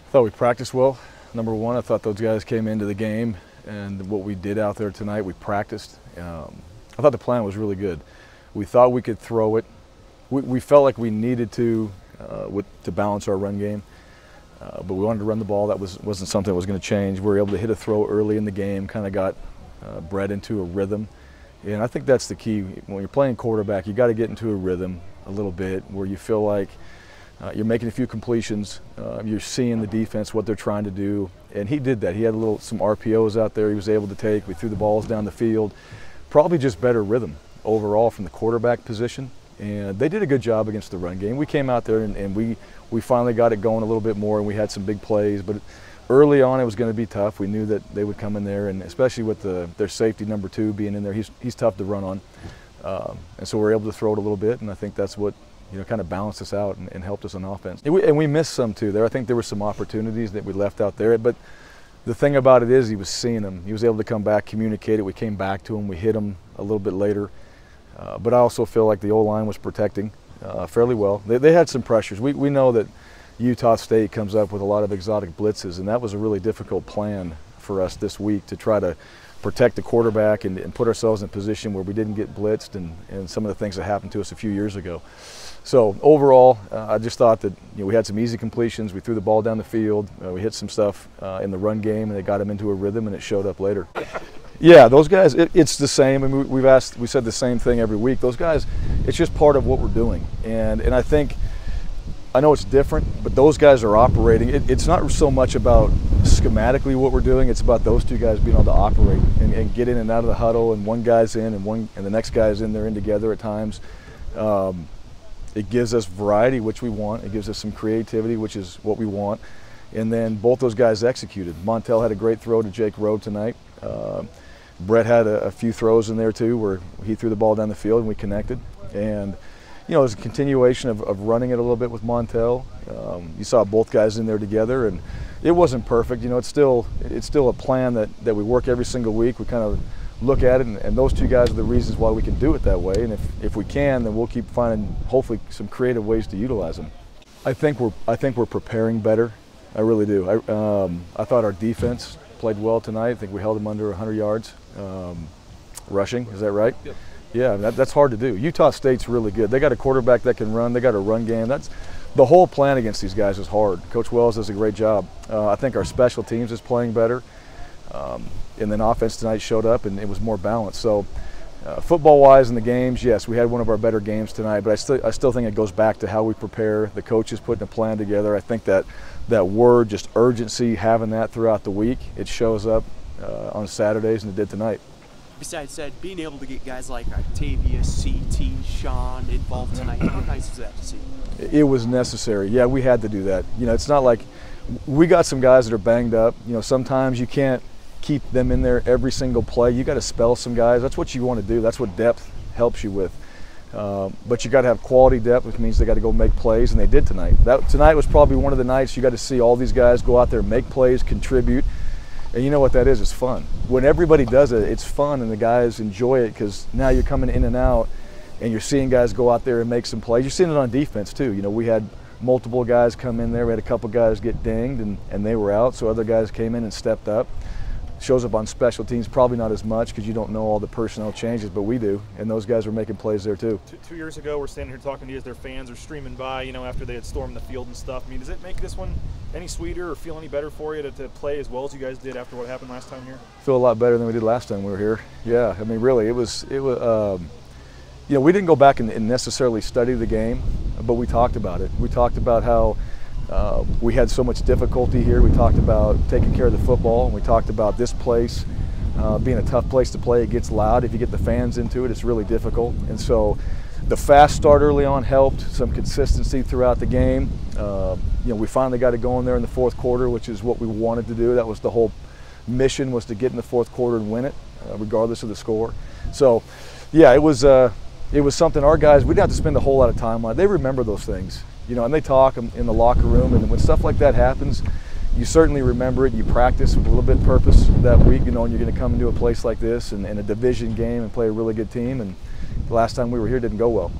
I thought we practiced well. Number one, I thought those guys came into the game and what we did out there tonight, we practiced. I thought the plan was really good. We thought we could throw it. We felt like we needed to balance our run game, but we wanted to run the ball. That wasn't something that was going to change. We were able to hit a throw early in the game, kind of got bred into a rhythm. And I think that's the key. When you're playing quarterback, you got to get into a rhythm a little bit where you feel like you're making a few completions, you're seeing the defense, what they're trying to do. And he did that. He had some RPOs out there he was able to take. We threw the balls down the field. Probably just better rhythm overall from the quarterback position. And they did a good job against the run game. We came out there and we finally got it going a little bit more, and we had some big plays. But early on it was going to be tough. We knew that they would come in there, and especially with their safety number 2 being in there, he's tough to run on. And so we were able to throw it a little bit, and I think that's what kind of balanced us out and helped us on offense. And we missed some too there. I think there were some opportunities that we left out there, but the thing about it is he was seeing them. He was able to come back, communicate it. We came back to him. We hit him a little bit later. But I also feel like the O-line was protecting fairly well. They had some pressures. We know that Utah State comes up with a lot of exotic blitzes, and that was a really difficult plan for us this week to try to protect the quarterback and put ourselves in a position where we didn't get blitzed and some of the things that happened to us a few years ago. So overall, I just thought that we had some easy completions. We threw the ball down the field. We hit some stuff in the run game, and it got them into a rhythm, and it showed up later. Yeah, those guys, it's the same. I mean, we said the same thing every week. Those guys, it's just part of what we're doing. And I know it's different, but those guys are operating. It's not so much about schematically what we're doing. It's about those two guys being able to operate and get in and out of the huddle, and one guy's in and the next guy's in. They're in together at times. It gives us variety, which we want. It gives us some creativity, which is what we want. And then both those guys executed. Montel had a great throw to Jake Rowe tonight. Brett had a few throws in there too where he threw the ball down the field and we connected. And it was a continuation of running it a little bit with Montel. You saw both guys in there together, and it wasn't perfect. It's still a plan that we work every single week. We kind of look at it, and those two guys are the reasons why we can do it that way. And if we can, then we'll keep finding hopefully some creative ways to utilize them. I think we're preparing better. I really do. I thought our defense played well tonight. I think we held them under 100 yards rushing. Is that right? Yep. Yeah, that's hard to do. Utah State's really good. They got a quarterback that can run. They got a run game. That's the whole plan against these guys is hard. Coach Wells does a great job. I think our special teams is playing better. And then offense tonight showed up, and it was more balanced. So football-wise in the games, yes, we had one of our better games tonight, but I still think it goes back to how we prepare, the coaches putting a plan together. I think that word, just urgency, having that throughout the week, it shows up on Saturdays, and it did tonight. Besides that, being able to get guys like Octavius, CT, Sean involved tonight, how nice is that to see? It was necessary. Yeah, we had to do that. It's not like we got some guys that are banged up. Sometimes you can't keep them in there every single play. You got to spell some guys. That's what you want to do. That's what depth helps you with. But you got to have quality depth, which means they got to go make plays, and they did tonight. Tonight was probably one of the nights you got to see all these guys go out there, make plays, contribute. And you know what that is? It's fun. When everybody does it, it's fun, and the guys enjoy it because now you're coming in and out, and you're seeing guys go out there and make some plays. You're seeing it on defense too. We had multiple guys come in there. We had a couple guys get dinged, and they were out, so other guys came in and stepped up. Shows up on special teams, probably not as much because you don't know all the personnel changes, but we do, and those guys were making plays there too. 2 years ago, we're standing here talking to you as their fans are streaming by, after they had stormed the field and stuff. I mean, does it make this one any sweeter or feel any better for you to play as well as you guys did after what happened last time here? Feel a lot better than we did last time we were here. Yeah, I mean, really, it was. We didn't go back and necessarily study the game, but we talked about it. We talked about how we had so much difficulty here. We talked about taking care of the football, and we talked about this place being a tough place to play. It gets loud. If you get the fans into it, it's really difficult. And so the fast start early on helped, some consistency throughout the game. We finally got it going there in the fourth quarter, which is what we wanted to do. That was the whole mission, was to get in the fourth quarter and win it, regardless of the score. So, yeah, it was something our guys, we didn't have to spend a whole lot of time on. They remember those things. And they talk in the locker room, and when stuff like that happens, you certainly remember it. You practice with a little bit of purpose that week, and you're going to come into a place like this and a division game and play a really good team. And the last time we were here didn't go well.